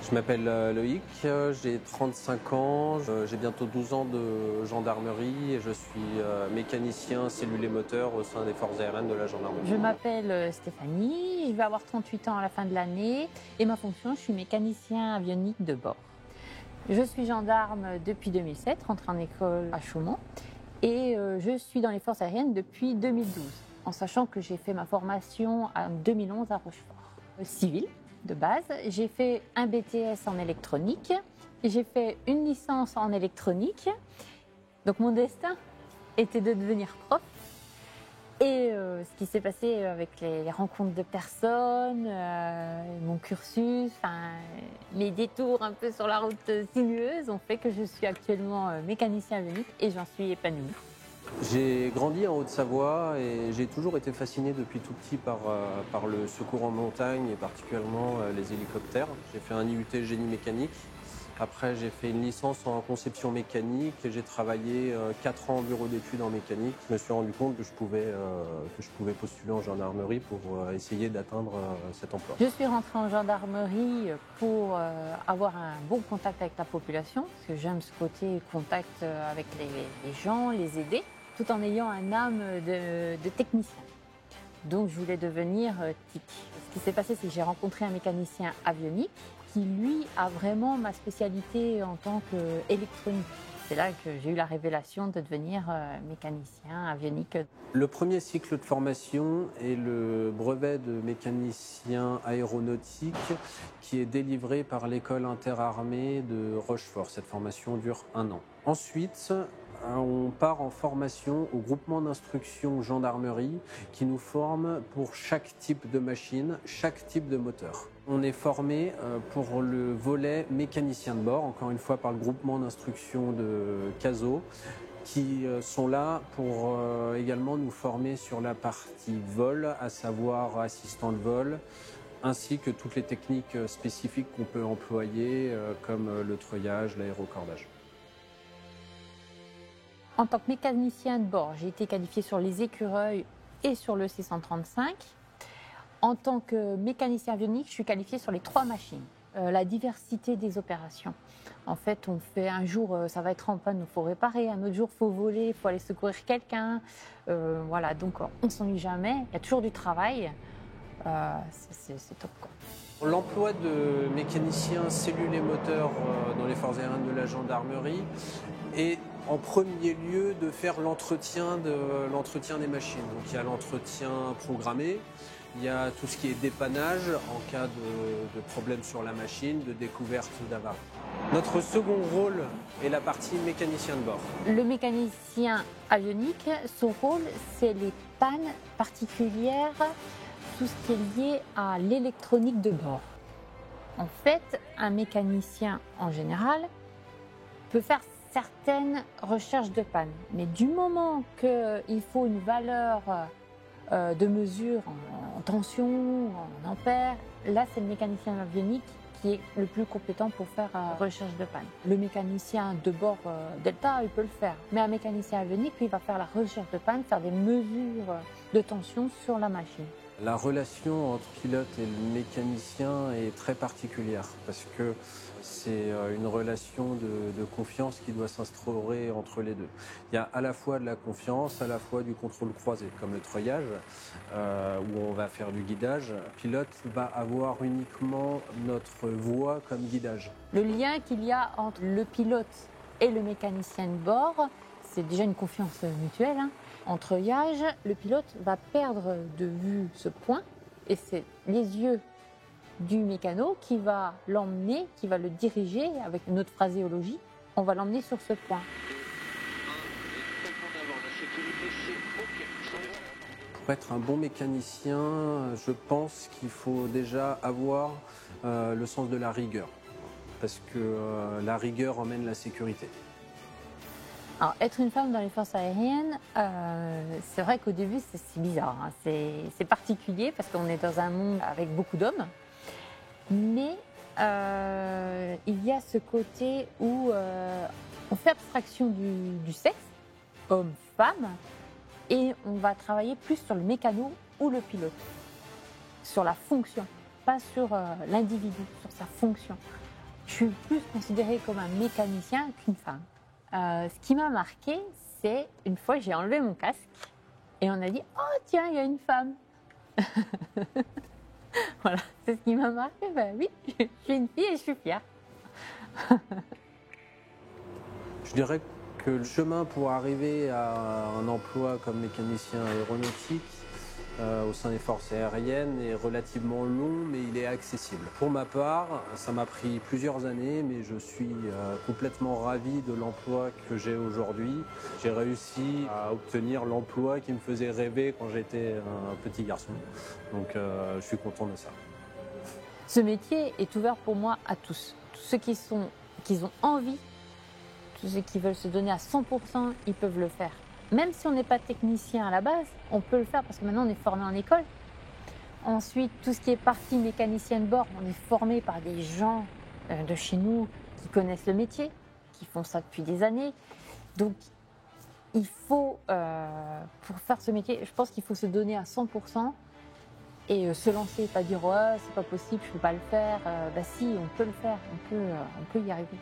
Je m'appelle Loïc, j'ai 35 ans, j'ai bientôt 12 ans de gendarmerie et je suis mécanicien cellule et moteur au sein des forces aériennes de la gendarmerie. Je m'appelle Stéphanie, je vais avoir 38 ans à la fin de l'année et ma fonction, je suis mécanicien avionique de bord. Je suis gendarme depuis 2007, rentrée en école à Chaumont et je suis dans les forces aériennes depuis 2012, en sachant que j'ai fait ma formation en 2011 à Rochefort. Civil de base, j'ai fait un BTS en électronique, j'ai fait une licence en électronique, donc mon destin était de devenir prof. Et ce qui s'est passé avec les rencontres de personnes, mon cursus, les détours un peu sur la route sinueuse ont fait que je suis actuellement mécanicien avionique et j'en suis épanouie. J'ai grandi en Haute-Savoie et j'ai toujours été fasciné depuis tout petit par le secours en montagne et particulièrement les hélicoptères. J'ai fait un IUT génie mécanique. Après, j'ai fait une licence en conception mécanique et j'ai travaillé 4 ans en bureau d'études en mécanique. Je me suis rendu compte que je pouvais postuler en gendarmerie pour essayer d'atteindre cet emploi. Je suis rentrée en gendarmerie pour avoir un bon contact avec la population, parce que j'aime ce côté contact avec les gens, les aider, tout en ayant un âme de technicien. Donc je voulais devenir TIC. Ce qui s'est passé, c'est que j'ai rencontré un mécanicien avionique qui, lui, a vraiment ma spécialité en tant qu'électronique. C'est là que j'ai eu la révélation de devenir mécanicien avionique. Le premier cycle de formation est le brevet de mécanicien aéronautique qui est délivré par l'école interarmée de Rochefort. Cette formation dure 1 an. Ensuite, on part en formation au groupement d'instruction gendarmerie qui nous forme pour chaque type de machine, chaque type de moteur. On est formé pour le volet mécanicien de bord, encore une fois par le groupement d'instruction de CASO, qui sont là pour également nous former sur la partie vol, à savoir assistant de vol, ainsi que toutes les techniques spécifiques qu'on peut employer, comme le treuillage, l'aérocordage. En tant que mécanicien de bord, j'ai été qualifiée sur les écureuils et sur le C-135. En tant que mécanicien avionique, je suis qualifiée sur les 3 machines. La diversité des opérations. En fait, on fait un jour, ça va être en panne, il faut réparer. Un autre jour, il faut voler, il faut aller secourir quelqu'un. Voilà, donc on ne s'ennuie jamais. Il y a toujours du travail. C'est top, quoi. L'emploi de mécanicien cellule et moteur dans les forces aériennes de la gendarmerie est en premier lieu de faire l'entretien des machines. Donc il y a l'entretien programmé, il y a tout ce qui est dépannage en cas de problème sur la machine, de découverte d'avarie. Notre second rôle est la partie mécanicien de bord. Le mécanicien avionique, son rôle, c'est les pannes particulières, tout ce qui est lié à l'électronique de bord. En fait, un mécanicien, en général, peut faire certaines recherches de panne. Mais du moment qu'il faut une valeur de mesure en tension, en ampères, là, c'est le mécanicien avionique qui est le plus compétent pour faire recherche de panne. Le mécanicien de bord Delta, il peut le faire. Mais un mécanicien avionique, lui, va faire la recherche de panne, faire des mesures de tension sur la machine. La relation entre pilote et le mécanicien est très particulière parce que c'est une relation de confiance qui doit s'instaurer entre les deux. Il y a à la fois de la confiance, à la fois du contrôle croisé, comme le treuillage, où on va faire du guidage. Le pilote va avoir uniquement notre voix comme guidage. Le lien qu'il y a entre le pilote et le mécanicien de bord, c'est déjà une confiance mutuelle. En treuillage, le pilote va perdre de vue ce point et c'est les yeux du mécano qui va l'emmener, qui va le diriger avec notre phraséologie. On va l'emmener sur ce point. Pour être un bon mécanicien, je pense qu'il faut déjà avoir le sens de la rigueur parce que la rigueur emmène la sécurité. Alors, être une femme dans les forces aériennes, c'est vrai qu'au début, c'est bizarre. C'est particulier parce qu'on est dans un monde avec beaucoup d'hommes. Mais il y a ce côté où on fait abstraction du sexe, homme-femme, et on va travailler plus sur le mécano ou le pilote, sur la fonction, pas sur l'individu, sur sa fonction. Je suis plus considérée comme un mécanicien qu'une femme. Ce qui m'a marqué, c'est une fois j'ai enlevé mon casque et on a dit « Oh tiens, il y a une femme !» Voilà, c'est ce qui m'a marqué. Ben oui, je suis une fille et je suis fière. Je dirais que le chemin pour arriver à un emploi comme mécanicien aéronautique au sein des forces aériennes est relativement long, mais il est accessible. Pour ma part, ça m'a pris plusieurs années, mais je suis complètement ravi de l'emploi que j'ai aujourd'hui. J'ai réussi à obtenir l'emploi qui me faisait rêver quand j'étais un petit garçon. Donc je suis content de ça. Ce métier est ouvert pour moi à tous. Tous ceux qui ont envie, tous ceux qui veulent se donner à 100%, ils peuvent le faire. Même si on n'est pas technicien à la base, on peut le faire parce que maintenant on est formé en école. Ensuite, tout ce qui est partie mécanicienne bord, on est formé par des gens de chez nous qui connaissent le métier, qui font ça depuis des années. Donc, il faut, pour faire ce métier, je pense qu'il faut se donner à 100% et se lancer, pas dire ouais, c'est pas possible, je peux pas le faire. Bah si, on peut le faire, on peut y arriver.